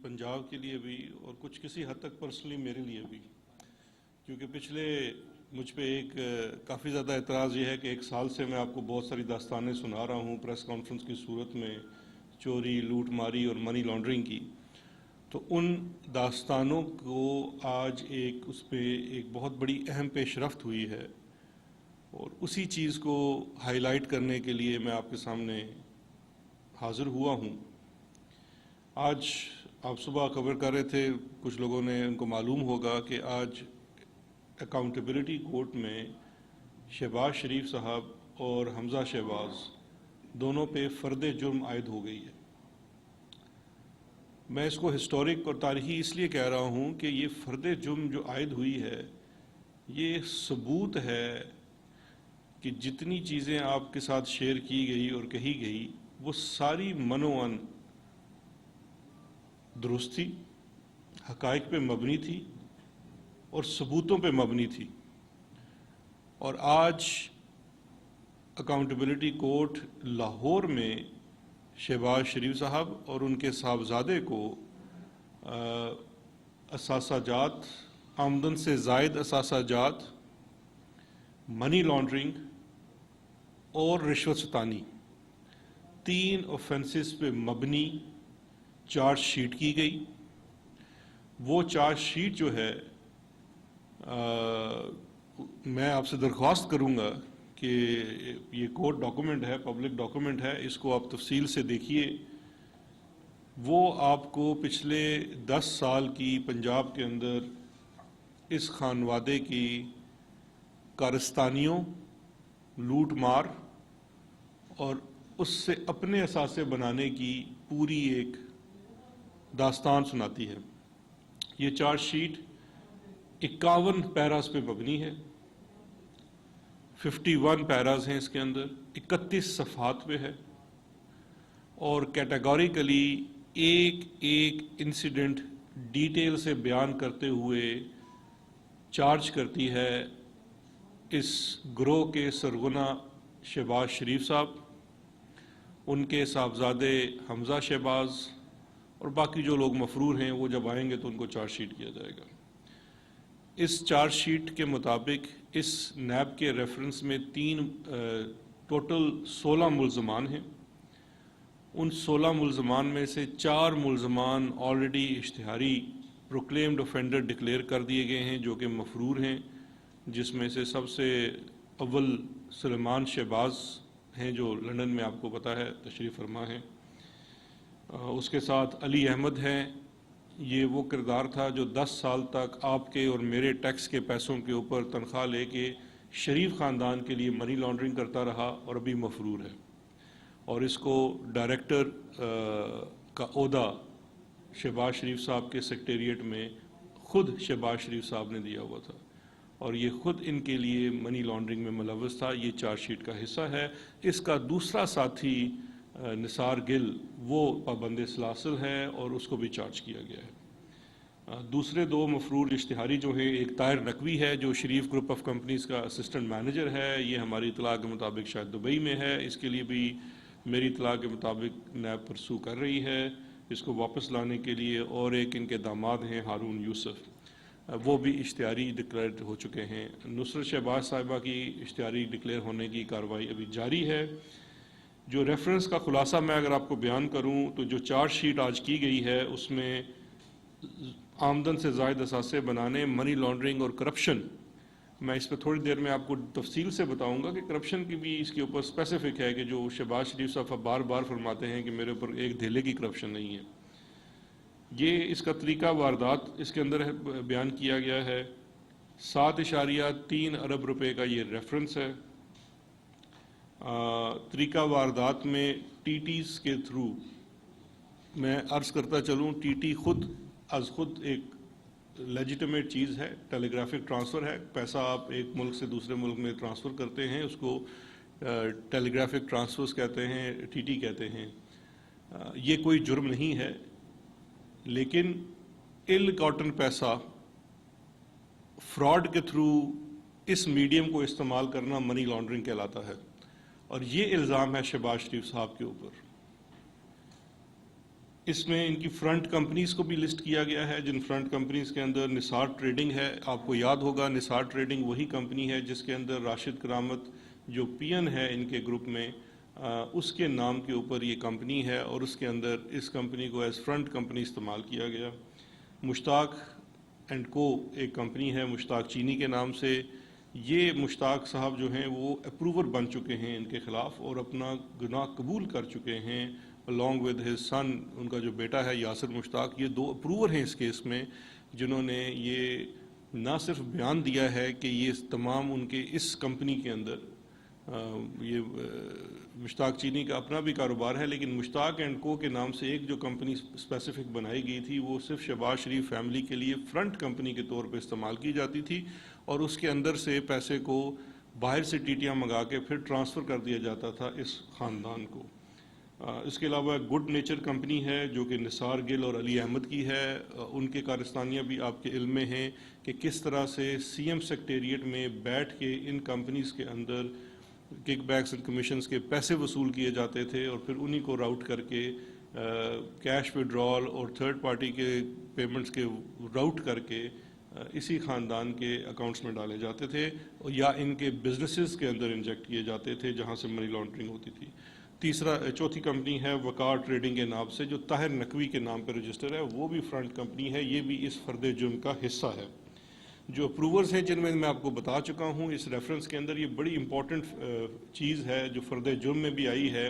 پنجاب کے لیے بھی اور کچھ کسی حد تک پرسنلی میرے لیے بھی، کیونکہ پچھلے مجھ پہ ایک کافی زیادہ اعتراض یہ ہے کہ 1 سال سے میں آپ کو بہت ساری داستانیں سنا رہا ہوں پریس کانفرنس کی صورت میں، چوری، لوٹ ماری اور منی لانڈرنگ کی. تو ان داستانوں کو آج اس پہ ایک بہت بڑی اہم پیش رفت ہوئی ہے، اور اسی چیز کو ہائی لائٹ کرنے کے لیے میں آپ کے سامنے حاضر ہوا ہوں. آج آپ صبح خبر کر رہے تھے، کچھ لوگوں نے ان کو معلوم ہوگا کہ آج اکاؤنٹیبلٹی کورٹ میں شہباز شریف صاحب اور حمزہ شہباز دونوں پہ فرد جرم عائد ہو گئی ہے. میں اس کو ہسٹورک اور تاریخی اس لیے کہہ رہا ہوں کہ یہ فرد جرم جو عائد ہوئی ہے، یہ ثبوت ہے کہ جتنی چیزیں آپ کے ساتھ شیئر کی گئی اور کہی گئی وہ ساری منوعن درست تھی، حقائق پہ مبنی تھی اور ثبوتوں پہ مبنی تھی. اور آج اکاؤنٹیبلٹی کورٹ لاہور میں شہباز شریف صاحب اور ان کے صاحبزادے کو اثاثہ جات، آمدن سے زائد اثاثہ جات، منی لانڈرنگ اور رشوت ستانی 3 آفینسز پہ مبنی چارج شیٹ کی گئی. وہ چارج شیٹ جو ہے میں آپ سے درخواست کروں گا کہ یہ کورٹ ڈاکومنٹ ہے، پبلک ڈاکومنٹ ہے، اس کو آپ تفصیل سے دیکھیے. وہ آپ کو پچھلے 10 سال کی پنجاب کے اندر اس خانوادے کی کارستانیوں، لوٹ مار اور اس سے اپنے اثاثے بنانے کی پوری ایک داستان سناتی ہے. یہ چارج شیٹ 51 پیراز پہ مبنی ہے، 51 پیراز ہیں اس کے اندر، 31 صفحات پہ ہے، اور کیٹیگوریکلی ایک انسیڈنٹ ڈیٹیل سے بیان کرتے ہوئے چارج کرتی ہے اس گروہ کے سرغنہ شہباز شریف صاحب، ان کے صاحبزادے حمزہ شہباز اور باقی جو لوگ مفرور ہیں وہ جب آئیں گے تو ان کو چارج شیٹ کیا جائے گا. اس چارج شیٹ کے مطابق اس نیب کے ریفرنس میں ٹوٹل 16 ملزمان ہیں. ان 16 ملزمان میں سے 4 ملزمان آلریڈی اشتہاری پروکلیمڈ اوفینڈر ڈکلیئر کر دیے گئے ہیں جو کہ مفرور ہیں، جس میں سے سب سے اول سلیمان شہباز ہیں جو لندن میں آپ کو پتہ ہے تشریف فرما ہیں. اس کے ساتھ علی احمد ہیں. یہ وہ کردار تھا جو 10 سال تک آپ کے اور میرے ٹیکس کے پیسوں کے اوپر تنخواہ لے کے شریف خاندان کے لیے منی لانڈرنگ کرتا رہا اور ابھی مفرور ہے. اور اس کو ڈائریکٹر کا عہدہ شہباز شریف صاحب کے سیکریٹریٹ میں خود شہباز شریف صاحب نے دیا ہوا تھا، اور یہ خود ان کے لیے منی لانڈرنگ میں ملوث تھا. یہ چارج شیٹ کا حصہ ہے. اس کا دوسرا ساتھی نثار گل وہ پابند سلاسل ہے اور اس کو بھی چارج کیا گیا ہے. دوسرے 2 مفرور اشتہاری جو ہیں، ایک طاہر نقوی ہے جو شریف گروپ آف کمپنیز کا اسسٹنٹ مینیجر ہے، یہ ہماری اطلاع کے مطابق شاید دبئی میں ہے. اس کے لیے بھی میری اطلاع کے مطابق نیب پرسو کر رہی ہے اس کو واپس لانے کے لیے. اور ایک ان کے داماد ہیں ہارون یوسف، وہ بھی اشتہاری ڈکلیئر ہو چکے ہیں. نصرت شہباز صاحبہ کی اشتہاری ڈکلیئر ہونے کی کارروائی ابھی جاری ہے. جو ریفرنس کا خلاصہ میں اگر آپ کو بیان کروں تو جو چارج شیٹ آج کی گئی ہے اس میں آمدن سے زائد اثاثے بنانے، منی لانڈرنگ اور کرپشن، میں اس پہ تھوڑی دیر میں آپ کو تفصیل سے بتاؤں گا کہ کرپشن کی بھی اس کے اوپر اسپیسیفک ہے کہ جو شہباز شریف صاحب بار بار فرماتے ہیں کہ میرے اوپر ایک دھیلے کی کرپشن نہیں ہے. یہ اس کا طریقہ واردات اس کے اندر بیان کیا گیا ہے. 7.3 ارب روپے کا یہ ریفرنس ہے. طریقہ واردات میں ٹی ٹیز کے تھرو میں عرض کرتا چلوں، ٹی ٹی خود ایک لیجیٹمیٹ چیز ہے، ٹیلی گرافک ٹرانسفر ہے. پیسہ آپ ایک ملک سے دوسرے ملک میں ٹرانسفر کرتے ہیں، اس کو ٹیلی گرافک ٹرانسفرز کہتے ہیں، ٹی ٹی کہتے ہیں. یہ کوئی جرم نہیں ہے، لیکن ال کاٹن پیسہ فراڈ کے تھرو اس میڈیم کو استعمال کرنا منی لانڈرنگ کہلاتا ہے، اور یہ الزام ہے شہباز شریف صاحب کے اوپر. اس میں ان کی فرنٹ کمپنیز کو بھی لسٹ کیا گیا ہے، جن فرنٹ کمپنیز کے اندر نثار ٹریڈنگ ہے. آپ کو یاد ہوگا نثار ٹریڈنگ وہی کمپنی ہے جس کے اندر راشد کرامت جو پی این ہے ان کے گروپ میں، اس کے نام کے اوپر یہ کمپنی ہے اور اس کے اندر اس کمپنی کو ایز فرنٹ کمپنی استعمال کیا گیا. مشتاق اینڈ کو ایک کمپنی ہے مشتاق چینی کے نام سے. یہ مشتاق صاحب جو ہیں وہ اپروور بن چکے ہیں ان کے خلاف اور اپنا گناہ قبول کر چکے ہیں along with his son. ان کا جو بیٹا ہے یاسر مشتاق، یہ 2 اپروور ہیں اس کیس میں، جنہوں نے یہ نہ صرف بیان دیا ہے کہ یہ تمام ان کے اس کمپنی کے اندر یہ مشتاق چینی کا اپنا بھی کاروبار ہے، لیکن مشتاق اینڈ کو کے نام سے ایک جو کمپنی اسپیسیفک بنائی گئی تھی وہ صرف شہباز شریف فیملی کے لیے فرنٹ کمپنی کے طور پہ استعمال کی جاتی تھی، اور اس کے اندر سے پیسے کو باہر سے ٹیٹیاں منگا کے پھر ٹرانسفر کر دیا جاتا تھا اس خاندان کو. اس کے علاوہ گڈ نیچر کمپنی ہے جو کہ نثار گل اور علی احمد کی ہے. ان کے کارستانیاں بھی آپ کے علم میں ہیں کہ کس طرح سے سی ایم سیکریٹریٹ میں بیٹھ کے ان کمپنیز کے اندر کک بیکس اینڈ کمیشنز کے پیسے وصول کیے جاتے تھے اور پھر انہی کو راؤٹ کر کے کیش وڈرال اور تھرڈ پارٹی کے پیمنٹس کے راؤٹ کر کے اسی خاندان کے اکاؤنٹس میں ڈالے جاتے تھے یا ان کے بزنسز کے اندر انجیکٹ کیے جاتے تھے جہاں سے منی لانڈرنگ ہوتی تھی. چوتھی کمپنی ہے وقار ٹریڈنگ کے نام سے جو طاہر نقوی کے نام پہ رجسٹر ہے، وہ بھی فرنٹ کمپنی ہے، یہ بھی اس فرد جرم کا حصہ ہے. جو اپروورز ہیں جن میں آپ کو بتا چکا ہوں اس ریفرنس کے اندر، یہ بڑی امپورٹنٹ چیز ہے جو فرد جرم میں بھی آئی ہے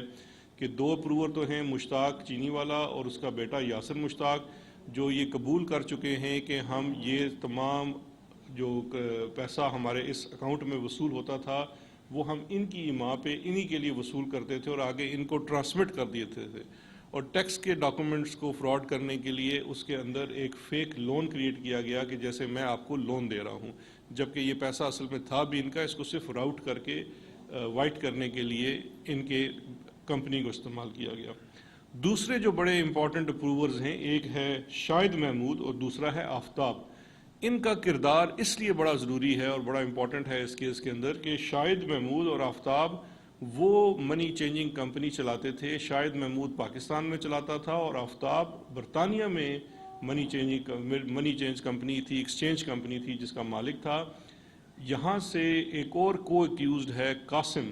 کہ 2 اپروور تو ہیں مشتاق چینی والا اور اس کا بیٹا یاسر مشتاق، جو یہ قبول کر چکے ہیں کہ ہم یہ تمام جو پیسہ ہمارے اس اکاؤنٹ میں وصول ہوتا تھا وہ ہم ان کی ایما پہ انہی کے لیے وصول کرتے تھے اور آگے ان کو ٹرانسمٹ کر دیتے تھے. اور ٹیکس کے ڈاکومنٹس کو فراڈ کرنے کے لیے اس کے اندر ایک فیک لون کریٹ کیا گیا کہ جیسے میں آپ کو لون دے رہا ہوں، جبکہ یہ پیسہ اصل میں تھا بھی ان کا، اس کو صرف راؤٹ کر کے وائٹ کرنے کے لیے ان کے کمپنی کو استعمال کیا گیا. دوسرے جو بڑے امپورٹنٹ اپروورز ہیں، ایک ہے شاہد محمود اور دوسرا ہے آفتاب. ان کا کردار اس لیے بڑا ضروری ہے اور بڑا امپورٹنٹ ہے اس کیس کے اندر کہ شاہد محمود اور آفتاب وہ منی چینجنگ کمپنی چلاتے تھے. شاہد محمود پاکستان میں چلاتا تھا اور آفتاب برطانیہ میں منی چینج کمپنی تھی، ایکسچینج کمپنی تھی جس کا مالک تھا. یہاں سے ایک اور کو ایکیوزڈ ہے قاسم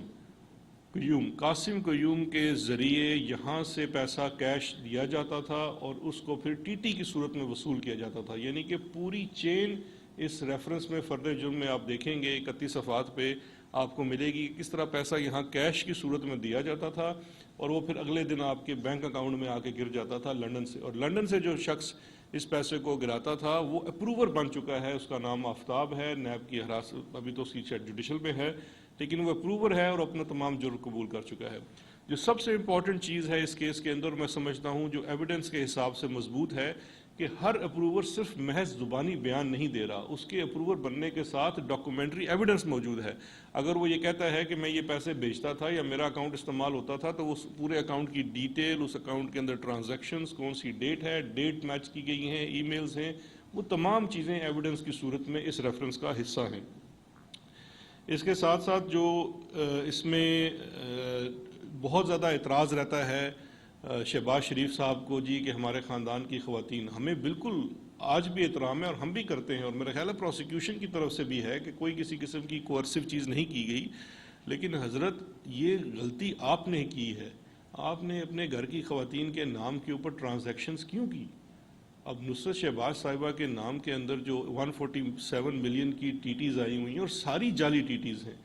قیوم کے ذریعے یہاں سے پیسہ کیش دیا جاتا تھا اور اس کو پھر ٹی ٹی کی صورت میں وصول کیا جاتا تھا. یعنی کہ پوری چین اس ریفرنس میں فرد جرم میں آپ دیکھیں گے 31 صفحات پہ آپ کو ملے گی کس طرح پیسہ یہاں کیش کی صورت میں دیا جاتا تھا اور وہ پھر اگلے دن آپ کے بینک اکاؤنٹ میں آ کے گر جاتا تھا لنڈن سے. اور لنڈن سے جو شخص اس پیسے کو گراتا تھا وہ اپروور بن چکا ہے، اس کا نام آفتاب ہے. نیب کی حراست ابھی تو اس کی جوڈیشل میں ہے لیکن وہ اپروور ہے اور اپنا تمام جرم قبول کر چکا ہے. جو سب سے امپورٹنٹ چیز ہے اس کیس کے اندر میں سمجھتا ہوں جو ایویڈنس کے حساب سے مضبوط ہے کہ ہر اپروور صرف محض زبانی بیان نہیں دے رہا، اس کے اپروور بننے کے ساتھ ڈاکومنٹری ایویڈنس موجود ہے. اگر وہ یہ کہتا ہے کہ میں یہ پیسے بیچتا تھا یا میرا اکاؤنٹ استعمال ہوتا تھا تو اس پورے اکاؤنٹ کی ڈیٹیل، اس اکاؤنٹ کے اندر ٹرانزیکشنز، کون سی ڈیٹ ہے، ڈیٹ میچ کی گئی ہیں، ای میلز ہیں، وہ تمام چیزیں ایویڈنس کی صورت میں اس ریفرنس کا حصہ ہیں. اس کے ساتھ ساتھ جو اس میں بہت زیادہ اعتراض رہتا ہے شہباز شریف صاحب کو جی کہ ہمارے خاندان کی خواتین، ہمیں بالکل آج بھی احترام ہے اور ہم بھی کرتے ہیں اور میرا خیال ہے پروسیکیوشن کی طرف سے بھی ہے کہ کوئی کسی قسم کی کوئرسو چیز نہیں کی گئی، لیکن حضرت یہ غلطی آپ نے کی ہے. آپ نے اپنے گھر کی خواتین کے نام کے اوپر ٹرانزیکشنز کیوں کی؟ اب نصرت شہباز صاحبہ کے نام کے اندر جو 147 ملین کی ٹی ٹیز آئی ہوئی ہیں اور ساری جعلی ٹی ٹیز ہیں،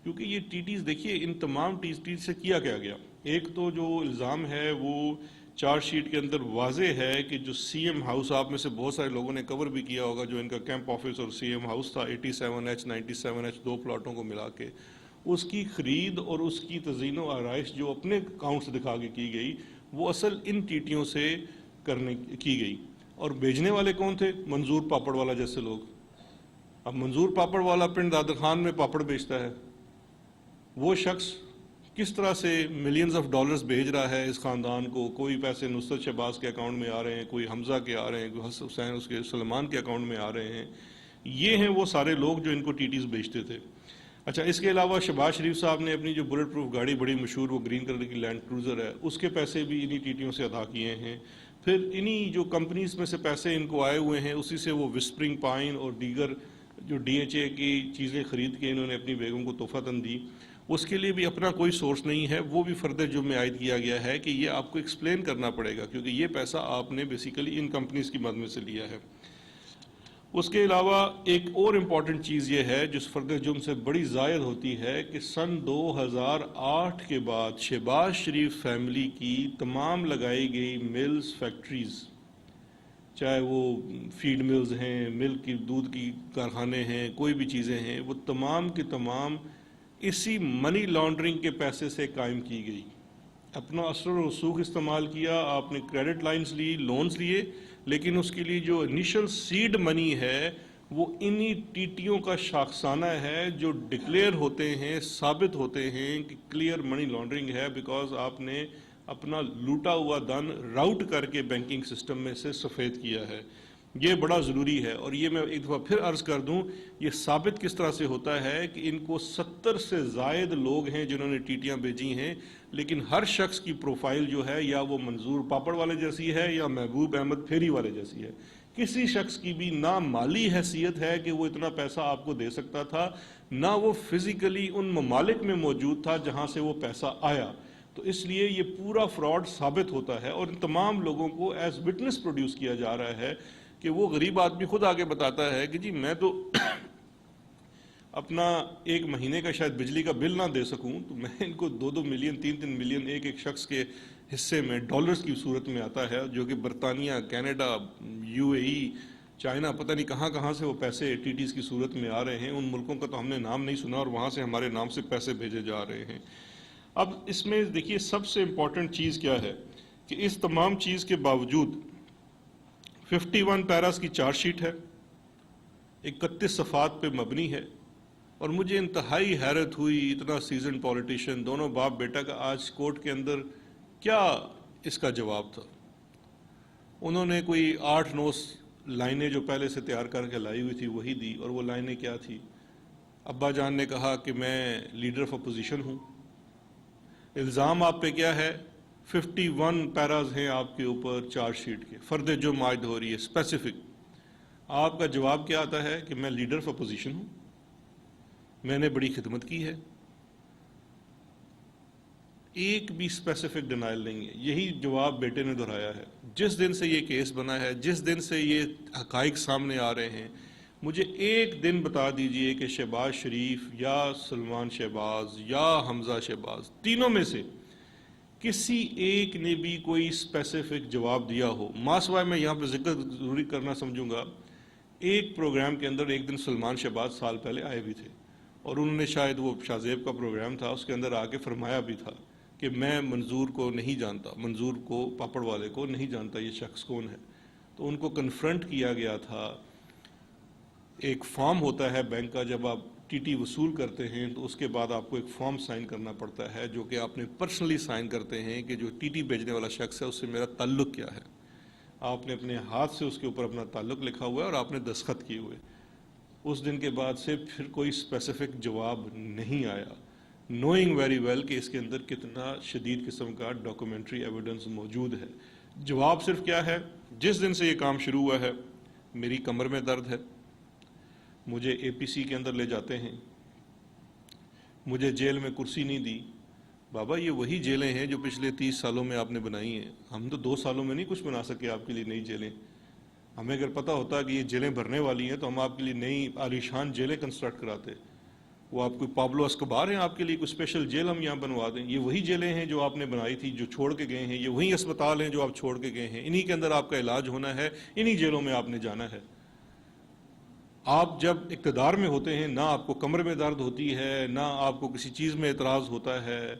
کیونکہ یہ ٹی ٹیز دیکھیے ان تمام ٹی ٹیز سے کیا گیا. ایک تو جو الزام ہے وہ چارج شیٹ کے اندر واضح ہے کہ جو سی ایم ہاؤس، آپ میں سے بہت سارے لوگوں نے کور بھی کیا ہوگا، جو ان کا کیمپ آفس اور سی ایم ہاؤس تھا 87H 97H 2 پلاٹوں کو ملا کے، اس کی خرید اور اس کی تزئین و آرائش جو اپنے اکاؤنٹ سے دکھا کے کی گئی وہ اصل ان ٹی ٹیوں سے کی گئی. اور بیچنے والے کون تھے؟ منظور پاپڑ والا جیسے لوگ. اب منظور پاپڑ والا پنڈ دادر خان میں پاپڑ بیچتا ہے، وہ شخص کس طرح سے ملینز آف ڈالرز بھیج رہا ہے اس خاندان کو؟ کوئی پیسے نصرت شہباز کے اکاؤنٹ میں آ رہے ہیں، کوئی حمزہ کے آ رہے ہیں، کوئی حسین اس کے سلمان کے اکاؤنٹ میں آ رہے ہیں. یہ ہیں وہ سارے لوگ جو ان کو ٹی ٹیز بیچتے تھے. اچھا، اس کے علاوہ شہباز شریف صاحب نے اپنی جو بلٹ پروف گاڑی بڑی مشہور وہ گرین کلر کی لینڈ کروزر ہے، اس کے پیسے بھی انہی ٹی ٹیوں سے ادا کیے ہیں. پھر انہی جو کمپنیز میں سے پیسے ان کو آئے ہوئے ہیں اسی سے وہ وسپرنگ پائن اور دیگر جو ڈی ایچ اے کی چیزیں خرید کے انہوں نے اپنی بیگم کو تحفہ دن دی. اس کے لیے بھی اپنا کوئی سورس نہیں ہے, وہ بھی فرد جرم میں عائد کیا گیا ہے کہ یہ آپ کو ایکسپلین کرنا پڑے گا کیونکہ یہ پیسہ آپ نے بیسیکلی ان کمپنیز کی مد میں سے لیا ہے. اس کے علاوہ ایک اور امپورٹنٹ چیز یہ ہے جو فرد جرم سے بڑی زائد ہوتی ہے کہ سن 2008 کے بعد شہباز شریف فیملی کی تمام لگائی گئی ملز, فیکٹریز, چاہے وہ فیڈ ملز ہیں, ملک کی دودھ کی کارخانے ہیں, کوئی بھی چیزیں ہیں, وہ تمام کی تمام اسی منی لانڈرنگ کے پیسے سے قائم کی گئی. اپنا اثر و رسوخ استعمال کیا, آپ نے کریڈٹ لائنز لی, لونز لیے, لیکن اس کے لیے جو انیشل سیڈ منی ہے وہ انہی ٹیٹیوں کا شاخسانہ ہے جو ڈکلیئر ہوتے ہیں, ثابت ہوتے ہیں کہ کلیئر منی لانڈرنگ ہے, بیکاز آپ نے اپنا لوٹا ہوا دن راؤٹ کر کے بینکنگ سسٹم میں سے سفید کیا ہے. یہ بڑا ضروری ہے. اور یہ میں ایک دفعہ پھر عرض کر دوں, یہ ثابت کس طرح سے ہوتا ہے کہ ان کو 70 سے زائد لوگ ہیں جنہوں نے ٹیٹیاں بھیجی ہیں, لیکن ہر شخص کی پروفائل جو ہے یا وہ منظور پاپڑ والے جیسی ہے یا محبوب احمد پھیری والے جیسی ہے. کسی شخص کی بھی نہ مالی حیثیت ہے کہ وہ اتنا پیسہ آپ کو دے سکتا تھا, نہ وہ فزیکلی ان ممالک میں موجود تھا جہاں سے وہ پیسہ آیا. تو اس لیے یہ پورا فراڈ ثابت ہوتا ہے اور ان تمام لوگوں کو ایز وٹنس پروڈیوس کیا جا رہا ہے کہ وہ غریب آدمی خود آگے بتاتا ہے کہ جی میں تو اپنا ایک مہینے کا شاید بجلی کا بل نہ دے سکوں تو میں ان کو 2-2 ملین 3-3 ملین ایک شخص کے حصے میں ڈالرز کی صورت میں آتا ہے, جو کہ برطانیہ, Canada, you a E, China, پتہ نہیں کہاں کہاں سے وہ پیسے ٹی ٹیز کی صورت میں آ رہے ہیں. ان ملکوں کا تو ہم نے نام نہیں سنا اور وہاں سے ہمارے نام سے پیسے بھیجے جا رہے ہیں. اب اس میں دیکھیے سب سے امپورٹنٹ چیز کیا ہے کہ اس تمام چیز کے باوجود 51 پیراز کی چارج شیٹ ہے, 31 صفحات پہ مبنی ہے, اور مجھے انتہائی حیرت ہوئی, اتنا سیزن پولیٹیشین, دونوں باپ بیٹا کا آج کورٹ کے اندر کیا اس کا جواب تھا. انہوں نے کوئی 8-9 لائنیں جو پہلے سے تیار کر کے لائی ہوئی تھی وہی دی, اور وہ لائنیں کیا تھی. ابا جان نے کہا کہ میں لیڈر آف اپوزیشن ہوں. الزام آپ پہ کیا ہے؟ 51 پیراز ہیں آپ کے اوپر چارج شیٹ کے, فرد جرم عائد ہو رہی ہے اسپیسیفک. آپ کا جواب کیا آتا ہے کہ میں لیڈر آف اپوزیشن ہوں, میں نے بڑی خدمت کی ہے. ایک بھی اسپیسیفک ڈینائل نہیں ہے. یہی جواب بیٹے نے دہرایا ہے. جس دن سے یہ کیس بنا ہے, جس دن سے یہ حقائق سامنے آ رہے ہیں, مجھے ایک دن بتا دیجئے کہ شہباز شریف یا سلمان شہباز یا حمزہ شہباز, تینوں میں سے کسی ایک نے بھی کوئی اسپیسیفک جواب دیا ہو. ماسوائے میں یہاں پہ ذکر ضروری کرنا سمجھوں گا, ایک پروگرام کے اندر ایک دن سلمان شہباز سال پہلے آئے بھی تھے, اور انہوں نے شاید وہ شاہ زیب کا پروگرام تھا, اس کے اندر آ کے فرمایا بھی تھا کہ میں منظور کو نہیں جانتا, منظور کو, پاپڑ والے کو نہیں جانتا یہ شخص کون ہے. تو ان کو کنفرنٹ کیا گیا تھا. ایک فارم ہوتا ہے بینک کا, جب آپ ٹی ٹی وصول کرتے ہیں تو اس کے بعد آپ کو ایک فارم سائن کرنا پڑتا ہے جو کہ آپ نے پرسنلی سائن کرتے ہیں کہ جو ٹی ٹی بھیجنے والا شخص ہے اس سے میرا تعلق کیا ہے. آپ نے اپنے ہاتھ سے اس کے اوپر اپنا تعلق لکھا ہوا ہے اور آپ نے دستخط کیے ہوئے. اس دن کے بعد سے پھر کوئی اسپیسیفک جواب نہیں آیا, نوئنگ ویری ویل کہ اس کے اندر کتنا شدید قسم کا ڈاکومنٹری ایویڈنس موجود ہے. جواب صرف کیا ہے, جس دن سے یہ کام شروع ہوا ہے میری کمر میں درد ہے, مجھے اے پی سی کے اندر لے جاتے ہیں, مجھے جیل میں کرسی نہیں دی. بابا یہ وہی جیلیں ہیں جو پچھلے 30 سالوں میں آپ نے بنائی ہیں. ہم تو 2 سالوں میں نہیں کچھ بنا سکے آپ کے لیے نئی جیلیں. ہمیں اگر پتہ ہوتا کہ یہ جیلیں بھرنے والی ہیں تو ہم آپ کے لیے نئی عالیشان جیلیں کنسٹرکٹ کراتے. وہ آپ کوئی پابلو اسکوبار ہیں, آپ کے لیے کوئی اسپیشل جیل ہم یہاں بنوا دیں. یہ وہی جیلیں ہیں جو آپ نے بنائی تھی, جو چھوڑ کے گئے ہیں. یہ وہی اسپتال ہیں جو آپ چھوڑ کے گئے ہیں. انہی کے اندر آپ کا علاج ہونا ہے, انہی جیلوں میں آپ نے جانا ہے. آپ جب اقتدار میں ہوتے ہیں نہ آپ کو کمر میں درد ہوتی ہے, نہ آپ کو کسی چیز میں اعتراض ہوتا ہے,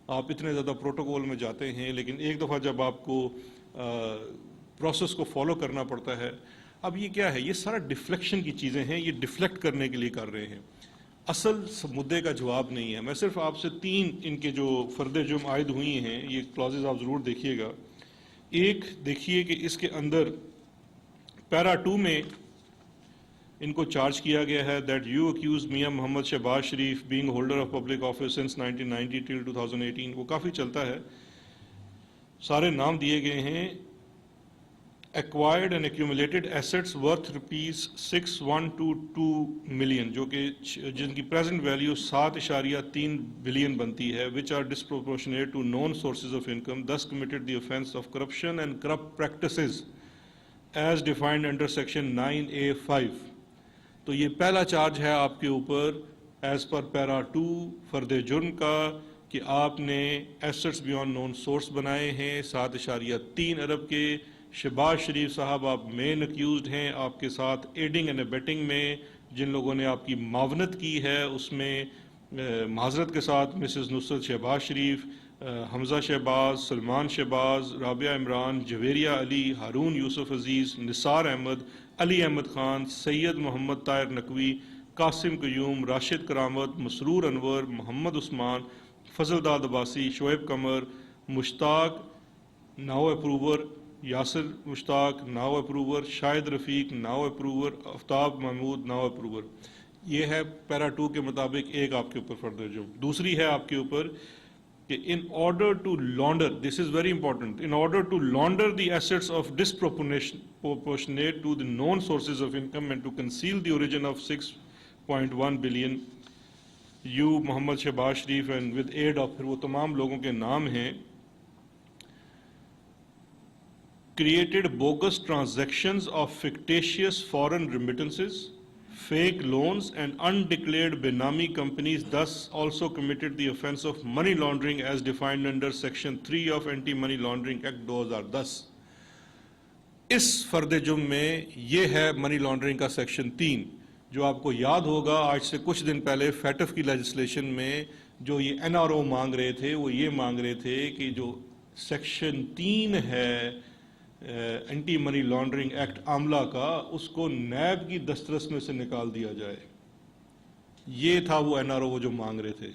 آپ اتنے زیادہ پروٹوکول میں جاتے ہیں, لیکن ایک دفعہ جب آپ کو پروسیس کو فالو کرنا پڑتا ہے. اب یہ کیا ہے, یہ سارا ڈیفلیکشن کی چیزیں ہیں, یہ ڈیفلیکٹ کرنے کے لیے کر رہے ہیں, اصل مدعے کا جواب نہیں ہے. میں صرف آپ سے 3 ان کے جو فرد جرم عائد ہوئی ہیں یہ کلازز آپ ضرور دیکھیے گا. ایک دیکھیے کہ اس کے اندر پیرا 2 میں ان کو چارج کیا گیا ہے that you accuse Mian Muhammad Shehbaz Sharif being holder of public office since 1990 till 2018. وہ کافی چلتا ہے, سارے نام دیے گئے ہیں. acquired and accumulated assets worth rupees 6122 million, جو کہ جن کی present value 7.3 billion بنتی ہے, which are disproportionate to known sources of income, thus committed the offence of corruption and corrupt practices as defined under section 9A5. تو یہ پہلا charge ہے آپ کے اوپر ایز پر پیرا 2 فرد جرم کا کہ آپ نے ایسٹس بیونڈ نون سورس بنائے ہیں 7.3 ارب کے. شہباز شریف صاحب آپ مین اکیوزڈ ہیں, آپ کے ساتھ ایڈنگ اینڈ ابیٹنگ میں جن لوگوں نے آپ کی معاونت کی ہے اس میں معذرت کے ساتھ مسز نصرت شہباز شریف, حمزہ شہباز, سلمان شہباز, رابعہ عمران, جویریہ علی, ہارون یوسف عزیز, نثار احمد, علی احمد خان, سید محمد طاہر نقوی, قاسم قیوم, راشد کرامت, مسرور انور, محمد عثمان, فضل داد عباسی, شعیب قمر, مشتاق ناؤ اپروور, یاسر مشتاق ناؤ اپروور, شاہد رفیق ناؤ اپروور, آفتاب محمود ناؤ اپروور. یہ ہے پیرا 2 کے مطابق ایک آپ کے اوپر فرد جرم. دوسری ہے آپ کے اوپر کہ in order to launder, this is very important, in order to launder the assets of disproportionate to the known sources of income and to conceal the origin of 6.1 billion, you Muhammad Shehbaz Sharif and with aid of, پھر وہ تمام لوگوں کے نام ہیں, created bogus transactions of fictitious foreign remittances, fake loans and undeclared Benami companies, thus also committed the offence of money laundering as defined under section 3 of Anti-Money Laundering Act 2010. اس فرد جرم میں یہ ہے منی لانڈرنگ کا section 3, جو آپ کو یاد ہوگا آج سے کچھ دن پہلے فیٹف کی لیجسلیشن میں جو یہ NRO مانگ رہے تھے, وہ یہ مانگ رہے تھے کہ جو سیکشن 3 ہے اینٹی منی لانڈرنگ ایکٹ عاملہ کا, اس کو نیب کی دسترس میں سے نکال دیا جائے. یہ تھا وہ NRO وہ جو مانگ رہے تھے.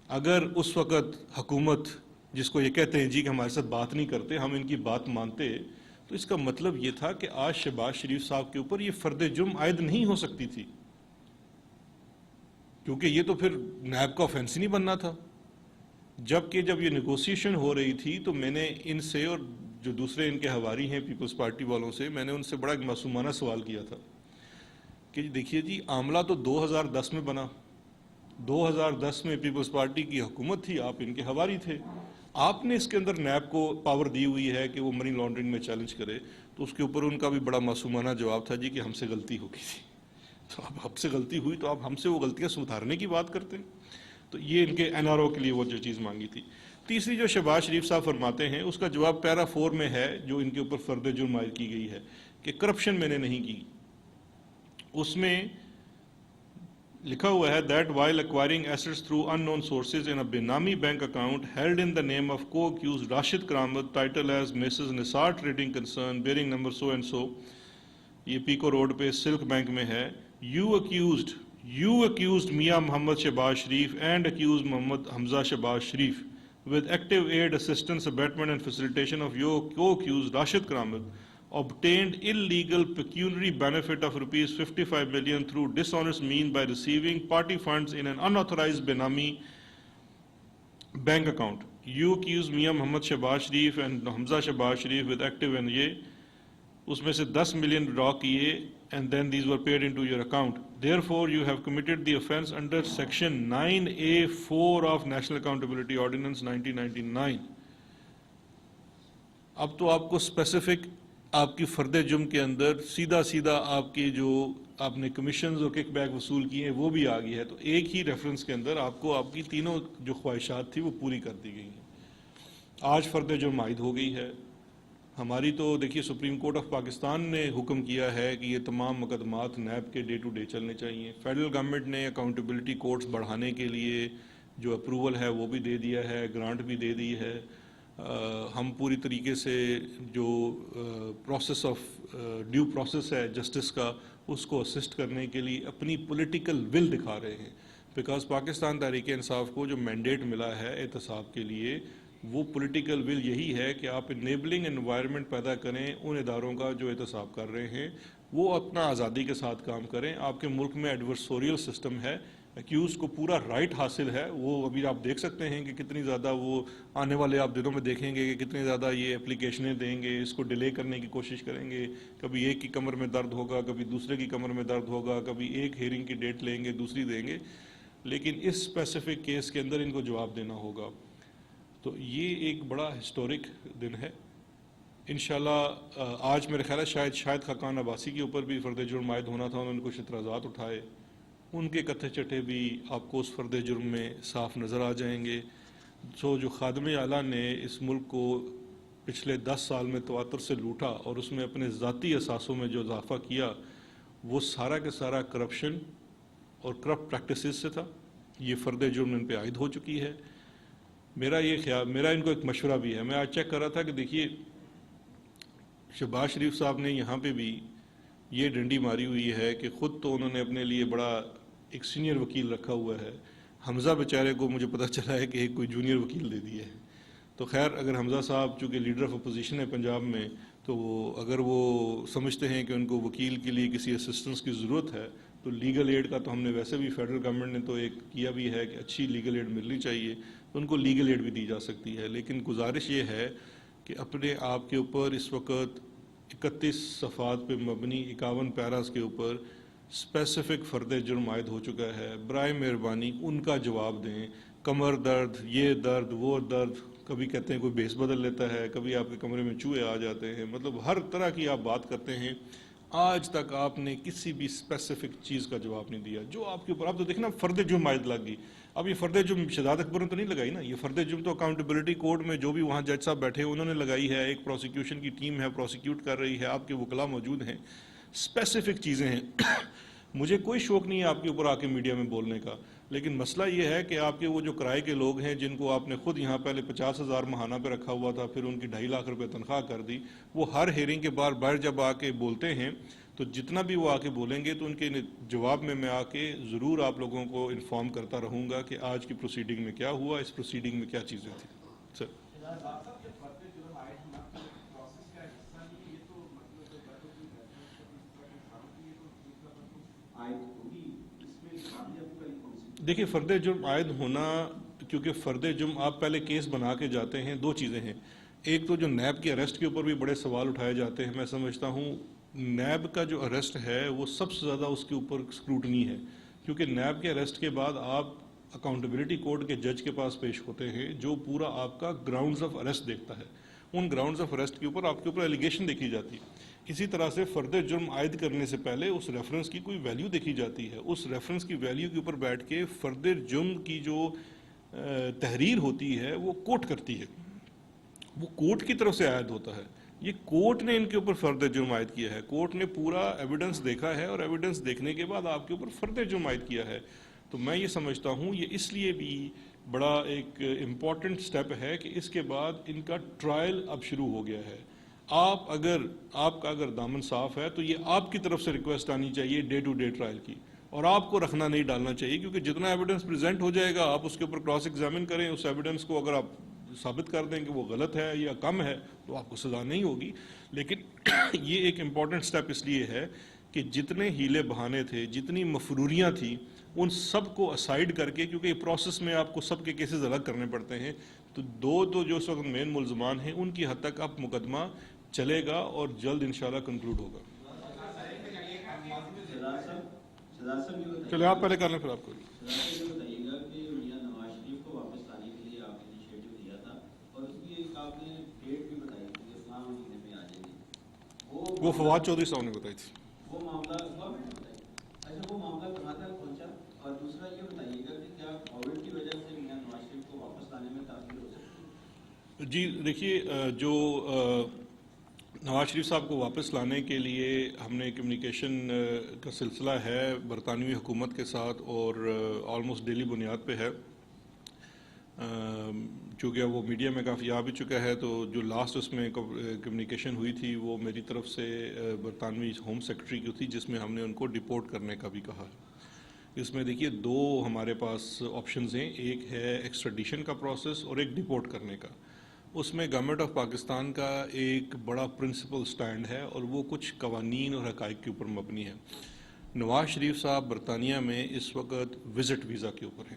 اگر اس وقت حکومت جس کو یہ کہتے ہیں جی کہ ہمارے ساتھ بات نہیں کرتے, ہم ان کی بات مانتے, تو اس کا مطلب یہ تھا کہ آج شہباز شریف صاحب کے اوپر یہ فرد جرم عائد نہیں ہو سکتی تھی, کیونکہ یہ تو پھر نیب کا آفینس ہی نہیں بننا تھا. جبکہ جب یہ نیگوسیشن ہو رہی تھی تو میں نے ان سے اور جو دوسرے ان کے حواری ہیں پیپلز پارٹی والوں سے, میں نے ان سے بڑا ایک معصومانہ سوال کیا تھا کہ دیکھیے جی, عاملہ تو 2010 میں بنا, 2010 میں پیپلز پارٹی کی حکومت تھی, آپ ان کے حواری تھے, آپ نے اس کے اندر نیب کو پاور دی ہوئی ہے کہ وہ منی لانڈرنگ میں چیلنج کرے. تو اس کے اوپر ان کا بھی بڑا معصومانہ جواب تھا جی کہ ہم سے غلطی ہو گئی تھی. تو اب ہم سے غلطی ہوئی تو آپ ہم سے وہ غلطیاں سدھارنے کی بات کرتے ہیں. تو یہ ان کے NRO کے لیے وہ جو چیز مانگی تھی. تیسری جو شہباز شریف صاحب فرماتے ہیں اس کا جواب پیرا 4 میں ہے, جو ان کے اوپر فرد جرم عائد کی گئی ہے کہ کرپشن میں نے نہیں کی. اس میں لکھا ہوا ہے that while acquiring assets through unknown sources in a Benami bank account held in the name of co-accused Rashid Karamat, title as Mrs. Nisar Trading Concern, bearing number so and so, یہ pico road پہ silk bank میں ہے, you accused Mia Muhammad Shehbaz Sharif and accused Muhammad Hamza Shehbaz Sharif with active aid, assistance, abetment and facilitation of your co-accused Rashid Karamat, obtained illegal pecuniary benefit of rupees 55 million through dishonest means by receiving party funds in an unauthorized Benami bank account. You accuse Mia Muhammad Shehbaz Sharif and Hamza Shehbaz Sharif with active and یہ اس میں سے 10 million ڈرا کیے and then these were paid into your account. Therefore, you have committed the offence under section 9A4 of National Accountability Ordinance 1999. اب تو آپ کو specific آپ کی فرد جرم کے اندر سیدھا آپ کی جو آپ نے کمیشنز اور کک بیک وصول کیے ہیں وہ بھی آ گئی ہے. تو ایک ہی ریفرنس کے اندر آپ کو آپ کی تینوں جو خواہشات تھی وہ پوری کر دی گئی ہیں. آج فرد جرم عائد ہو گئی ہے. ہماری تو دیکھیے سپریم کورٹ آف پاکستان نے حکم کیا ہے کہ یہ تمام مقدمات نیب کے ڈے ٹو ڈے چلنے چاہیے. فیڈرل گورنمنٹ نے اکاؤنٹیبلٹی کورٹس بڑھانے کے لیے جو اپروول ہے وہ بھی دے دیا ہے, گرانٹ بھی دے دی ہے. ہم پوری طریقے سے جو پروسیس آف ڈیو پروسیس ہے جسٹس کا, اس کو اسسٹ کرنے کے لیے اپنی پولیٹیکل ول دکھا رہے ہیں. بیکاز پاکستان تحریک انصاف کو جو مینڈیٹ ملا ہے احتساب کے لیے, وہ پولیٹیکل ول یہی ہے کہ آپ انیبلنگ انوائرمنٹ پیدا کریں ان اداروں کا جو احتساب کر رہے ہیں, وہ اپنا آزادی کے ساتھ کام کریں. آپ کے ملک میں ایڈورسوریل سسٹم ہے, ایکیوز کو پورا رائٹ حاصل ہے. وہ ابھی آپ دیکھ سکتے ہیں کہ کتنی زیادہ وہ آنے والے آپ دنوں میں دیکھیں گے کہ کتنی زیادہ یہ اپلیکیشنیں دیں گے, اس کو ڈیلے کرنے کی کوشش کریں گے. کبھی ایک کی کمر میں درد ہوگا, کبھی دوسرے کی کمر میں درد ہوگا, کبھی ایک ہیئرنگ کی ڈیٹ لیں گے, دوسری دیں گے, لیکن اس اسپیسیفک کیس کے اندر ان کو جواب دینا ہوگا. تو یہ ایک بڑا ہسٹورک دن ہے. انشاءاللہ آج میرے خیال ہے شاید خاقان عباسی کے اوپر بھی فرد جرم عائد ہونا تھا, انہوں نے کچھ اعتراضات اٹھائے, ان کے کتھے چٹے بھی آپ کو اس فرد جرم میں صاف نظر آ جائیں گے. جو خادم اعلیٰ نے اس ملک کو پچھلے 10 سال میں تواتر سے لوٹا اور اس میں اپنے ذاتی اثاثوں میں جو اضافہ کیا, وہ سارا کے سارا کرپشن اور کرپٹ پریکٹسز سے تھا. یہ فرد جرم ان پہ عائد ہو چکی ہے. میرا ان کو ایک مشورہ بھی ہے. میں آج چیک کر رہا تھا کہ دیکھیے شہباز شریف صاحب نے یہاں پہ بھی یہ ڈنڈی ماری ہوئی ہے کہ خود تو انہوں نے اپنے لیے بڑا ایک سینئر وکیل رکھا ہوا ہے. حمزہ بیچارے کو مجھے پتہ چلا ہے کہ ایک کوئی جونیئر وکیل دے دیا ہے. تو خیر اگر حمزہ صاحب چونکہ لیڈر آف اپوزیشن ہے پنجاب میں, تو اگر وہ سمجھتے ہیں کہ ان کو وکیل کے لیے کسی اسسٹنس کی ضرورت ہے, تو لیگل ایڈ کا تو ہم نے ویسے بھی فیڈرل گورنمنٹ نے تو ایک کیا بھی ہے کہ اچھی لیگل ایڈ ملنی چاہیے, تو ان کو لیگل ایڈ بھی دی جا سکتی ہے. لیکن گزارش یہ ہے کہ اپنے آپ کے اوپر اس وقت 31 صفحات پہ مبنی 51 پیراز کے اوپر اسپیسیفک فرد جرم عائد ہو چکا ہے. برائے مہربانی ان کا جواب دیں. کمر درد, یہ درد, وہ درد, کبھی کہتے ہیں کوئی بیس بدل لیتا ہے, کبھی آپ کے کمرے میں چوہے آ جاتے ہیں, مطلب ہر طرح کی آپ بات کرتے ہیں. آج تک آپ نے کسی بھی اسپیسیفک چیز کا جواب نہیں دیا جو آپ کے اوپر. آپ تو دیکھنا فرد جرم عائد لگ گئی. اب یہ فرد جرم شہزاد اکبر نے تو نہیں لگائی نا, یہ فرد جرم تو اکاؤنٹیبلٹی کورٹ میں جو بھی وہاں جج صاحب بیٹھے انہوں نے لگائی ہے. ایک پروسیکیوشن کی ٹیم ہے, پروسیکیوٹ کر رہی ہے, آپ کے وکلاء موجود ہیں, اسپیسیفک چیزیں ہیں. مجھے کوئی شوق نہیں ہے آپ کے اوپر آ کے میڈیا میں بولنے کا, لیکن مسئلہ یہ ہے کہ آپ کے وہ جو کرائے کے لوگ ہیں جن کو آپ نے خود یہاں پہلے 50,000 ماہانہ پہ رکھا ہوا تھا, پھر ان کی 2.5 لاکھ روپے تنخواہ کر دی, وہ ہر ہیئرنگ کے باہر جب آ کے بولتے ہیں تو جتنا بھی وہ آ کے بولیں گے تو ان کے جواب میں آ کے ضرور آپ لوگوں کو انفارم کرتا رہوں گا کہ آج کی پروسیڈنگ میں کیا ہوا, اس پروسیڈنگ میں کیا چیزیں تھیں. سر دیکھیے فرد جرم عائد ہونا, کیونکہ فرد جرم آپ پہلے کیس بنا کے جاتے ہیں, دو چیزیں ہیں. ایک تو جو نیب کے اریسٹ کے اوپر بھی بڑے سوال اٹھائے جاتے ہیں. میں سمجھتا ہوں نیب کا جو اریسٹ ہے وہ سب سے زیادہ اس کے اوپر اسکروٹنی ہے, کیونکہ نیب کے اریسٹ کے بعد آپ اکاؤنٹیبلٹی کورٹ کے جج کے پاس پیش ہوتے ہیں جو پورا آپ کا گراؤنڈز آف اریسٹ دیکھتا ہے. ان گراؤنڈز آف اریسٹ کے اوپر آپ کے اوپر ایلیگیشن دیکھی جاتی ہے. اسی طرح سے فرد جرم عائد کرنے سے پہلے اس ریفرنس کی کوئی ویلیو دیکھی جاتی ہے. اس ریفرنس کی ویلیو کے اوپر بیٹھ کے فرد جرم کی جو تحریر ہوتی ہے وہ کورٹ کرتی ہے, وہ کورٹ کی طرف سے عائد ہوتا ہے. یہ کورٹ نے ان کے اوپر فرد جرم عائد کیا ہے, کورٹ نے پورا ایویڈنس دیکھا ہے اور ایویڈنس دیکھنے کے بعد آپ کے اوپر فرد جرم عائد کیا ہے. تو میں یہ سمجھتا ہوں یہ اس لیے بھی بڑا ایک امپورٹنٹ سٹیپ ہے کہ اس کے بعد ان کا ٹرائل اب شروع ہو گیا ہے. آپ کا اگر دامن صاف ہے تو یہ آپ کی طرف سے ریکویسٹ آنی چاہیے ڈے ٹو ڈے ٹرائل کی, اور آپ کو رکھنا نہیں ڈالنا چاہیے, کیونکہ جتنا ایویڈنس پریزنٹ ہو جائے گا آپ اس کے اوپر کراس ایگزامن کریں. اس ایویڈنس کو اگر آپ ثابت کر دیں کہ وہ غلط ہے یا کم ہے تو آپ کو سزا نہیں ہوگی. لیکن یہ ایک امپورٹنٹ سٹیپ اس لیے ہے کہ جتنے ہیلے بہانے تھے, جتنی مفروریاں تھیں, ان سب کو اسائڈ کر کے, کیونکہ پروسیس میں آپ کو سب کے کیسز الگ کرنے پڑتے ہیں, تو دو جو اس وقت مین ملزمان ہیں ان کی حد تک اب مقدمہ چلے گا اور جلد انشاءاللہ کنکلوڈ ہوگا. چلے آپ پہلے کر لیں پھر آپ کو. وہ فواد چودھری صاحب نے بتائی تھی. وہ معاملہ کہاں تک پہنچا, اور دوسرا یہ بتائیے گا کہ کیا کووڈ کی وجہ سے میاں نواز شریف کو واپس لانے میں تاخیر ہو سکتی ہے؟ جی دیکھیے, جو نواز شریف صاحب کو واپس لانے کے لیے ہم نے کمیونیکیشن کا سلسلہ ہے برطانوی حکومت کے ساتھ, اور آلموسٹ ڈیلی بنیاد پہ ہے, چونکہ وہ میڈیا میں کافی آ بھی چکا ہے. تو جو لاسٹ اس میں کمیونیکیشن ہوئی تھی وہ میری طرف سے برطانوی ہوم سیکرٹری کی تھی, جس میں ہم نے ان کو ڈپورٹ کرنے کا بھی کہا ہے. اس میں دیکھیے دو ہمارے پاس آپشنز ہیں, ایک ہے ایکسٹریڈیشن کا پروسیس اور ایک ڈپورٹ کرنے کا. اس میں گورنمنٹ آف پاکستان کا ایک بڑا پرنسپل سٹینڈ ہے اور وہ کچھ قوانین اور حقائق کے اوپر مبنی ہے. نواز شریف صاحب برطانیہ میں اس وقت وزٹ ویزا کے اوپر ہیں.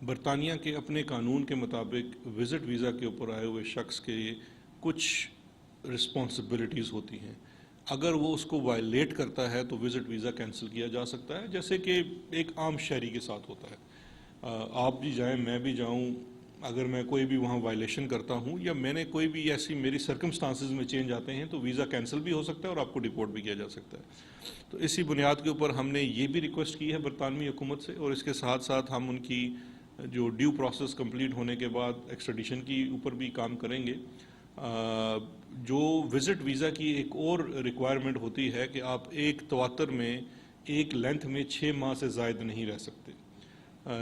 برطانیہ کے اپنے قانون کے مطابق وزٹ ویزا کے اوپر آئے ہوئے شخص کے کچھ رسپانسبلٹیز ہوتی ہیں. اگر وہ اس کو وائلیٹ کرتا ہے تو وزٹ ویزا کینسل کیا جا سکتا ہے، جیسے کہ ایک عام شہری کے ساتھ ہوتا ہے. آپ بھی جائیں، میں بھی جاؤں، اگر میں کوئی بھی وہاں وائلیشن کرتا ہوں یا میں نے کوئی بھی ایسی میری سرکمسٹانسز میں چینج آتے ہیں تو ویزا کینسل بھی ہو سکتا ہے اور آپ کو ڈیپورٹ بھی کیا جا سکتا ہے. تو اسی بنیاد کے اوپر ہم نے یہ بھی ریکویسٹ کی ہے برطانوی حکومت سے، اور اس کے ساتھ ساتھ ہم ان کی جو ڈیو پروسیس کمپلیٹ ہونے کے بعد ایکسٹریڈیشن کی اوپر بھی کام کریں گے. جو وزٹ ویزا کی ایک اور ریکوائرمنٹ ہوتی ہے کہ آپ ایک تواتر میں ایک لینتھ میں 6 ماہ سے زائد نہیں رہ سکتے.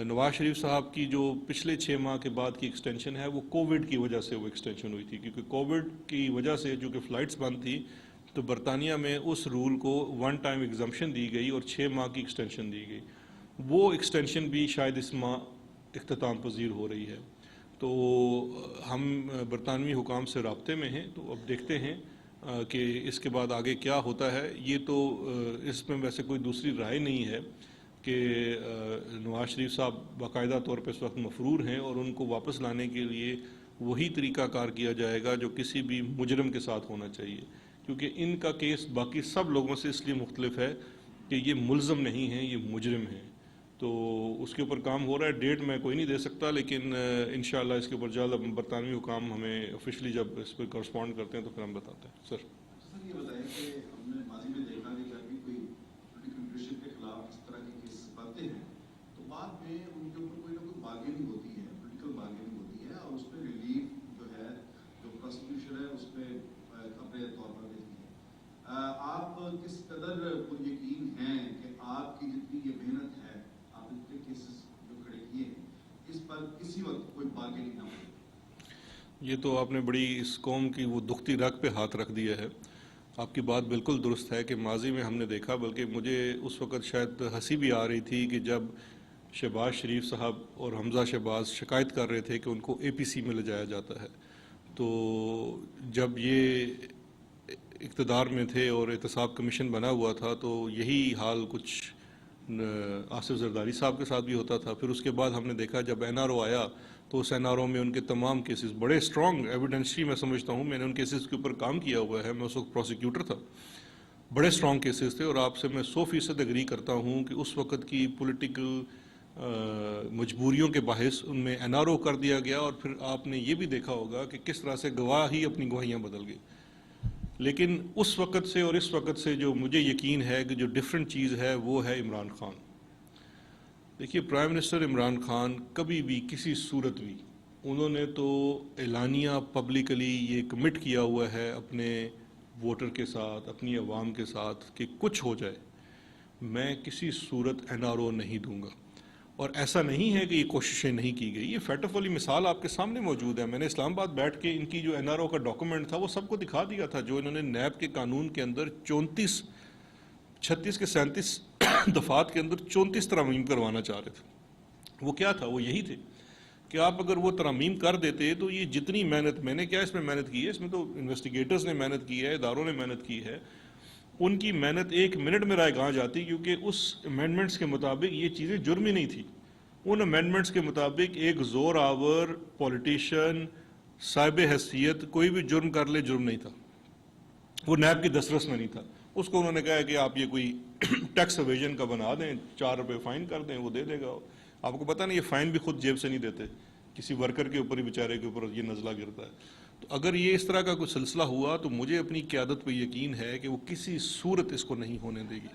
نواز شریف صاحب کی جو پچھلے 6 ماہ کے بعد کی ایکسٹینشن ہے وہ کووڈ کی وجہ سے وہ ایکسٹینشن ہوئی تھی، کیونکہ کووڈ کی وجہ سے جو کہ فلائٹس بند تھی تو برطانیہ میں اس رول کو 1 ٹائم ایگزمپشن دی گئی اور 6 ماہ کی ایکسٹینشن دی گئی. وہ ایکسٹینشن بھی شاید اس ماہ اختتام پذیر ہو رہی ہے. تو ہم برطانوی حکام سے رابطے میں ہیں، تو اب دیکھتے ہیں کہ اس کے بعد آگے کیا ہوتا ہے. یہ تو اس میں ویسے کوئی دوسری رائے نہیں ہے کہ نواز شریف صاحب باقاعدہ طور پہ اس وقت مفرور ہیں، اور ان کو واپس لانے کے لیے وہی طریقہ کار کیا جائے گا جو کسی بھی مجرم کے ساتھ ہونا چاہیے، کیونکہ ان کا کیس باقی سب لوگوں سے اس لیے مختلف ہے کہ یہ ملزم نہیں ہیں، یہ مجرم ہیں. تو اس کے اوپر کام ہو رہا ہے. ڈیٹ میں کوئی نہیں دے سکتا، لیکن انشاءاللہ اس کے اوپر جلد برطانوی حکام ہمیں آفیشلی جب اس پہ کورسپونڈ کرتے ہیں تو پھر ہم بتاتے ہیں. سر یہ بتائیں کہ ہم نے ماضی میں دیکھا کہ جب بھی کوئی پولیٹیکل پریشر کے خلاف اس طرح کے کیس بنتے ہیں تو بعد میں ان کے اوپر کوئی نہ کوئی بارگیننگ ہوتی ہے، پولیٹیکل بارگیننگ ہوتی ہے، اور اس پہ ریلیف جو ہے جو پروسیکیوشن ہے اس پہ اپنے طور پر دیتی ہے. آپ کس قدر پر یقین ہیں کہ آپ کی جتنی یہ محنت ہے، آپ نے جتنے کیسز جو کھڑے کیے ہیں، اس پر کسی وقت کوئی بارگیننگ نہ ہو؟ یہ تو آپ نے بڑی اس قوم کی وہ دکھتی رگ پہ ہاتھ رکھ دیا ہے. آپ کی بات بالکل درست ہے کہ ماضی میں ہم نے دیکھا، بلکہ مجھے اس وقت شاید ہنسی بھی آ رہی تھی کہ جب شہباز شریف صاحب اور حمزہ شہباز شکایت کر رہے تھے کہ ان کو اے پی سی میں لے جایا جاتا ہے. تو جب یہ اقتدار میں تھے اور احتساب کمیشن بنا ہوا تھا تو یہی حال کچھ آصف زرداری صاحب کے ساتھ بھی ہوتا تھا. پھر اس کے بعد ہم نے دیکھا جب این آر او آیا تو اس این آر او میں ان کے تمام کیسز بڑے اسٹرانگ ایویڈنشری میں سمجھتا ہوں، میں نے ان کیسز کے اوپر کام کیا ہوا ہے، میں اس وقت پروسیکیوٹر تھا. بڑے اسٹرانگ کیسز تھے، اور آپ سے میں 100% اگری کرتا ہوں کہ اس وقت کی پولیٹیکل مجبوریوں کے باعث ان میں این آر او کر دیا گیا، اور پھر آپ نے یہ بھی دیکھا ہوگا کہ کس طرح سے گواہ ہی اپنی گواہیاں بدل گئے. لیکن اس وقت سے اور اس وقت سے جو مجھے یقین ہے کہ جو ڈفرینٹ چیز ہے وہ ہے عمران خان. دیکھیے، پرائم منسٹر عمران خان کبھی بھی کسی صورت بھی انہوں نے تو اعلانیہ پبلکلی یہ کمٹ کیا ہوا ہے اپنے ووٹر کے ساتھ، اپنی عوام کے ساتھ، کہ کچھ ہو جائے میں کسی صورت این آر او نہیں دوں گا. اور ایسا نہیں ہے کہ یہ کوششیں نہیں کی گئی، یہ فیٹف والی مثال آپ کے سامنے موجود ہے. میں نے اسلام آباد بیٹھ کے ان کی جو این آر او کا ڈاکومنٹ تھا وہ سب کو دکھا دیا تھا، جو انہوں نے نیب کے قانون کے اندر 36 کے 37 دفعات کے اندر 34 ترامیم کروانا چاہ رہے تھے. وہ کیا تھا؟ وہ یہی تھے کہ آپ اگر وہ ترامیم کر دیتے تو یہ جتنی محنت میں نے کیا اس میں محنت کی ہے، اس میں تو انویسٹیگیٹرز نے محنت کی ہے، اداروں نے محنت کی ہے، ان کی محنت 1 منٹ میں رائے گاں جاتی، کیونکہ اس امینڈمنٹس کے مطابق یہ چیزیں جرم ہی نہیں تھی. ان امینڈمنٹس کے مطابق ایک زور آور پولیٹیشین صاحب حیثیت کوئی بھی جرم کر لے جرم نہیں تھا، وہ نیب کی دسترس میں نہیں تھا. اس کو انہوں نے کہا کہ آپ یہ کوئی ٹیکس اویژن کا بنا دیں، 4 روپے فائن کر دیں، وہ دے دے گا. آپ کو پتہ نہیں یہ فائن بھی خود جیب سے نہیں دیتے، کسی ورکر کے اوپر ہی بیچارے کے اوپر یہ نزلہ گرتا ہے. تو اگر یہ اس طرح کا کوئی سلسلہ ہوا تو مجھے اپنی قیادت پہ یقین ہے کہ وہ کسی صورت اس کو نہیں ہونے دے گی.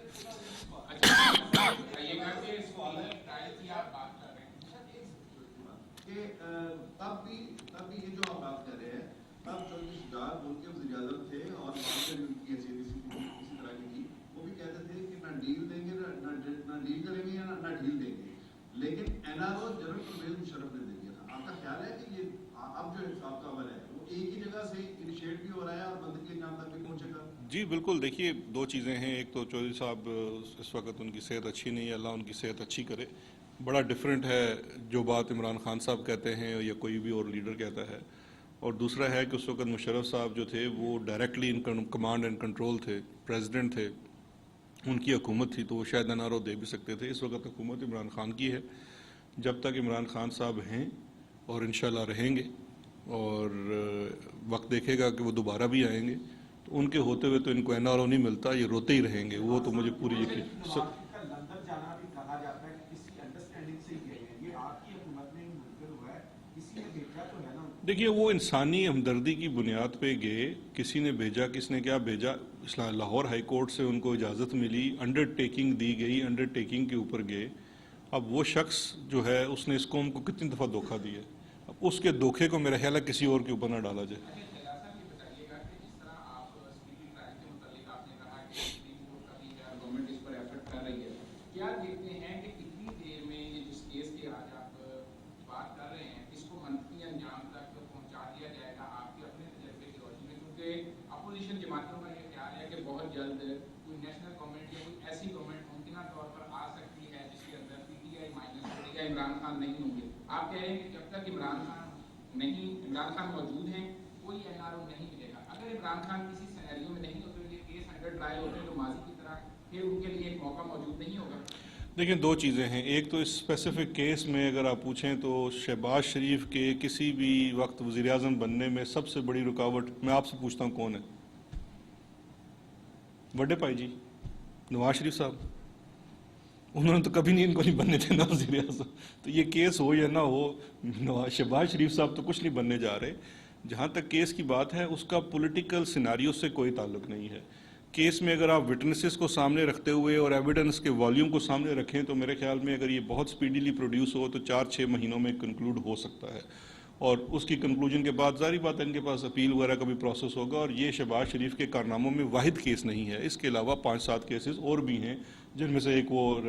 تب بھی یہ جو آپ بات کر رہے ہیں، تب جو شجاعت ملک کے وزیر اعظم تھے اور وہاں پہ ان کی حیثیت اسی طرح کی تھی، وہ بھی کہتے تھے کہ نہ ڈیل دیں گے، نہ ڈیل کریں گے، نہ ڈیل دیں گے. لیکن N R O general Pervez Musharraf نے دے دیا تھا. آپ کا خیال ہے کہ یہ اب جو حساب کا عمل ہے وہ ایک ہی جگہ سے انیشیٹ بھی ہو رہا ہے اور بندے کے انجام تک بھی پہنچے گا؟ جی بالکل. دیکھیے، 2 چیزیں ہیں. ایک تو چودھری صاحب اس وقت ان کی صحت اچھی نہیں ہے، اللہ ان کی صحت اچھی کرے. بڑا ڈفرینٹ ہے جو بات عمران خان صاحب کہتے ہیں یا کوئی بھی اور لیڈر کہتا ہے. اور دوسرا ہے کہ اس وقت مشرف صاحب جو تھے وہ directly in command and control تھے، پریزیڈنٹ تھے. ان کی حکومت تھی تو وہ شاید این آر او دے بھی سکتے تھے. اس وقت حکومت عمران خان کی ہے. جب تک عمران خان صاحب ہیں اور انشاءاللہ رہیں گے اور وقت دیکھے گا کہ وہ دوبارہ بھی آئیں گے تو ان کے ہوتے ہوئے تو ان کو این آر او نہیں ملتا, یہ روتے ہی رہیں گے. وہ تو مجھے پوری یقین. لندن جانا بھی کہا جاتا ہے کہ کسی انڈرسٹینڈنگ سے ہی گئے ہیں, یہ آپ کی حکومت میں منتقل ہوا ہے, کسی نے بھیجا تو ہے نا؟ دیکھیے وہ انسانی ہمدردی کی بنیاد پہ گئے, کسی نے بھیجا, کس نے کیا بھیجا. لاہور ہائی کورٹ سے ان کو اجازت ملی, انڈر ٹیکنگ دی گئی, انڈر ٹیکنگ کے اوپر گئے. اب وہ شخص جو ہے اس نے اس قوم کو کتنی دفعہ دھوکہ دیا ہے, اب اس کے دھوکے کو میرا خیال ہے کسی اور کے اوپر نہ ڈالا جائے. گورنمنٹ اس پر ایفرٹ کر رہی ہے, کیا دیکھتے ہیں کہ کتنی دیر میں یہ جس کیس کی آج آپ بات کر رہے ہیں اس کو منطقی انجام تک پہنچا دیا جائے گا آپ کے اپنے تجربے کی روشنی میں؟ کیونکہ اپوزیشن جماعتوں کا یہ خیال ہے کہ بہت جلد کوئی نیشنل گورنمنٹ یا کوئی ایسی گورنمنٹ ممکنہ طور پر آ سکتی ہے جس کے اندر پی ٹی آئی مائنس یا عمران خان نہیں ہوں گے. آپ کہہ رہے ہیں کہ جب تک عمران خان موجود ہیں کوئی این آر او نہیں ملے گا. اگر عمران خان کسی سینیریو میں نہیں ہوتے, یہ کیس انڈر ٹرائل ہوتے ہیں تو ماضی کی طرح پھر ان کے لیے ایک موقع موجود نہیں ہوگا. دیکھیں دو چیزیں ہیں. ایک تو اس اسپیسیفک کیس میں اگر آپ پوچھیں تو شہباز شریف کے کسی بھی وقت وزیر اعظم بننے میں سب سے بڑی رکاوٹ میں آپ سے پوچھتا ہوں کون ہے؟ وڈے پائی جی, نواز شریف صاحب. انہوں نے تو کبھی نہیں ان کو نہیں بننے دینا وزیر اعظم. تو یہ کیس ہو یا نہ ہو, شہباز شریف صاحب تو کچھ نہیں بننے جا رہے. جہاں تک کیس کی بات ہے اس کا پولیٹیکل سیناریو سے کوئی تعلق نہیں ہے. کیس میں اگر آپ وٹنسز کو سامنے رکھتے ہوئے اور ایویڈنس کے والیوم کو سامنے رکھیں تو میرے خیال میں اگر یہ بہت سپیڈیلی پروڈیوس ہو تو 4-6 مہینوں میں کنکلوڈ ہو سکتا ہے. اور اس کی کنکلوژن کے بعد ظاہری بات ہے ان کے پاس اپیل وغیرہ کا بھی پروسیس ہوگا. اور یہ شہباز شریف کے کارناموں میں واحد کیس نہیں ہے, اس کے علاوہ 5-7 کیسز اور بھی ہیں جن میں سے ایک وہ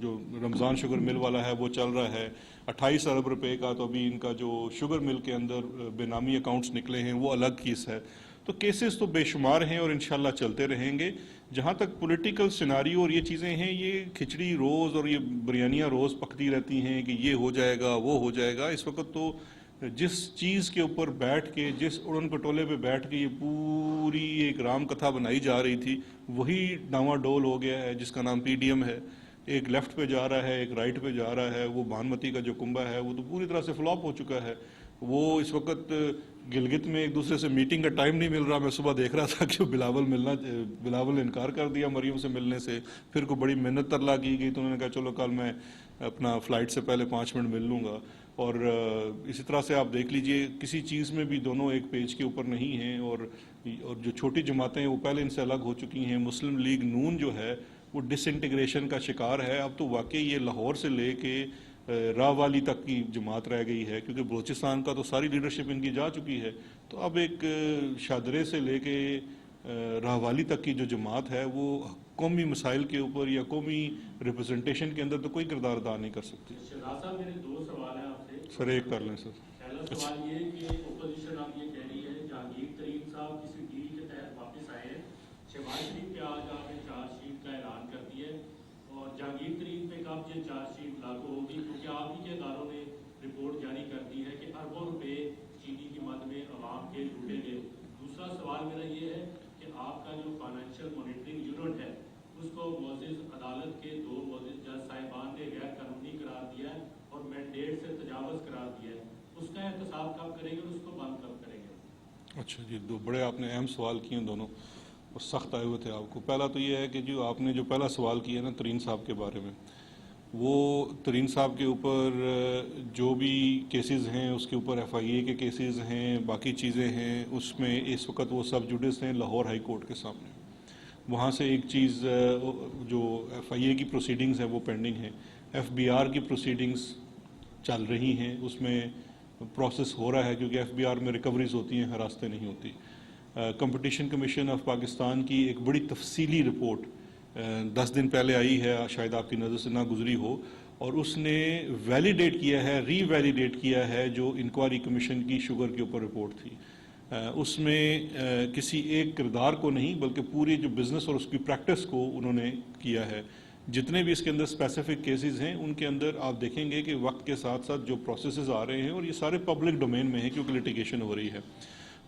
جو رمضان شوگر مل والا ہے وہ چل رہا ہے. 28 ارب روپے کا تو ابھی ان کا جو شوگر مل کے اندر بے نامی اکاؤنٹس نکلے ہیں وہ الگ کیس ہے. تو کیسز تو بے شمار ہیں اور انشاءاللہ چلتے رہیں گے. جہاں تک پولیٹیکل سیناریو اور یہ چیزیں ہیں, یہ کھچڑی روز اور یہ بریانیاں روز پکتی رہتی ہیں کہ یہ ہو جائے گا وہ ہو جائے گا. اس وقت تو جس چیز کے اوپر بیٹھ کے, جس اڑن پٹولے پہ بیٹھ کے یہ پوری ایک رام کتھا بنائی جا رہی تھی وہی ڈاواں ڈول ہو گیا ہے, جس کا نام پی ڈی ایم ہے. ایک لیفٹ پہ جا رہا ہے, ایک رائٹ پہ جا رہا ہے. وہ بھانمتی کا جو کنبہ ہے وہ تو پوری طرح سے فلاپ ہو چکا ہے. وہ اس وقت گلگت میں ایک دوسرے سے میٹنگ کا ٹائم نہیں مل رہا. میں صبح دیکھ رہا تھا کہ بلاول انکار کر دیا مریم سے ملنے سے. پھر کو بڑی محنت ترلا کی گئی تو انہوں نے کہا چلو کل میں اپنا فلائٹ سے پہلے 5 منٹ مل لوں گا. اور اسی طرح سے آپ دیکھ لیجئے کسی چیز میں بھی دونوں ایک پیج کے اوپر نہیں ہیں. اور جو چھوٹی جماعتیں ہیں وہ پہلے ان سے الگ ہو چکی ہیں. مسلم لیگ نون جو ہے وہ ڈس انٹیگریشن کا شکار ہے. اب تو واقعی یہ لاہور سے لے کے راہ والی تک کی جماعت رہ گئی ہے, کیونکہ بلوچستان کا تو ساری لیڈرشپ ان کی جا چکی ہے. تو اب ایک شادرے سے لے کے راہ والی تک کی جو جماعت ہے وہ قومی مسائل کے اوپر یا قومی ریپرزنٹیشن کے اندر تو کوئی کردار ادا نہیں کر سکتی. شہزاد صاحب میرے 2 سوال ہیں آپ سے. سر ایک کر لیں سر. پہلا سوال یہ کہ اپوزیشن اب یہ کہہ رہی ہے جہانگیر ترین صاحب کسی ڈیل کے تحت واپس آئے ہیں. شہباز شریف پہ آج آپ نے چارج شیٹ کا اعلان کر دیا ہے, اور جہانگیر ترین پہ کب یہ چارج شیٹ لاگو ہوگی؟ کیونکہ آپ ہی کے اداروں نے رپورٹ جاری کر دی ہے کہ اربوں روپے چینی کی مد میں عوام کے لوٹے گئے. دوسرا سوال میرا یہ ہے کہ آپ کا جو فائنینشیل مانیٹرنگ یونٹ ہے اس کو معزز عدالت کے 2 معزز جج صاحبان نے غیر قانونی قرار دیا ہے اور مینڈیٹ سے تجاوز قرار دیا ہے. اس کا احتساب کب کریں گے اور اس کو بند کب کریں گے؟ اچھا جی, 2 بڑے آپ نے اہم سوال کیے دونوں, اور سخت آئے ہوئے تھے آپ کو. پہلا تو یہ ہے کہ جو آپ نے جو پہلا سوال کیا نا ترین صاحب کے بارے میں, وہ ترین صاحب کے اوپر جو بھی کیسز ہیں اس کے اوپر ایف آئی اے کے کیسز ہیں, باقی چیزیں ہیں, اس میں اس وقت وہ سب جوڈس ہیں لاہور ہائی کورٹ کے سامنے. وہاں سے ایک چیز جو ایف آئی اے کی پروسیڈنگز ہیں وہ پینڈنگ ہیں. ایف بی آر کی پروسیڈنگز چل رہی ہیں, اس میں پروسیس ہو رہا ہے, کیونکہ ایف بی آر میں ریکوریز ہوتی ہیں, ہراستیں نہیں ہوتی. کمپٹیشن کمیشن آف پاکستان کی ایک بڑی تفصیلی رپورٹ 10 دن پہلے آئی ہے, شاید آپ کی نظر سے نہ گزری ہو, اور اس نے ویلیڈیٹ کیا ہے, ری ویلیڈیٹ کیا ہے جو انکوائری کمیشن کی شوگر کے اوپر رپورٹ تھی. اس میں کسی ایک کردار کو نہیں بلکہ پوری جو بزنس اور اس کی پریکٹس کو انہوں نے کیا ہے. جتنے بھی اس کے اندر اسپیسیفک کیسز ہیں ان کے اندر آپ دیکھیں گے کہ وقت کے ساتھ ساتھ جو پروسیسز آ رہے ہیں, اور یہ سارے پبلک ڈومین میں ہیں کیونکہ لٹیگیشن ہو رہی ہے.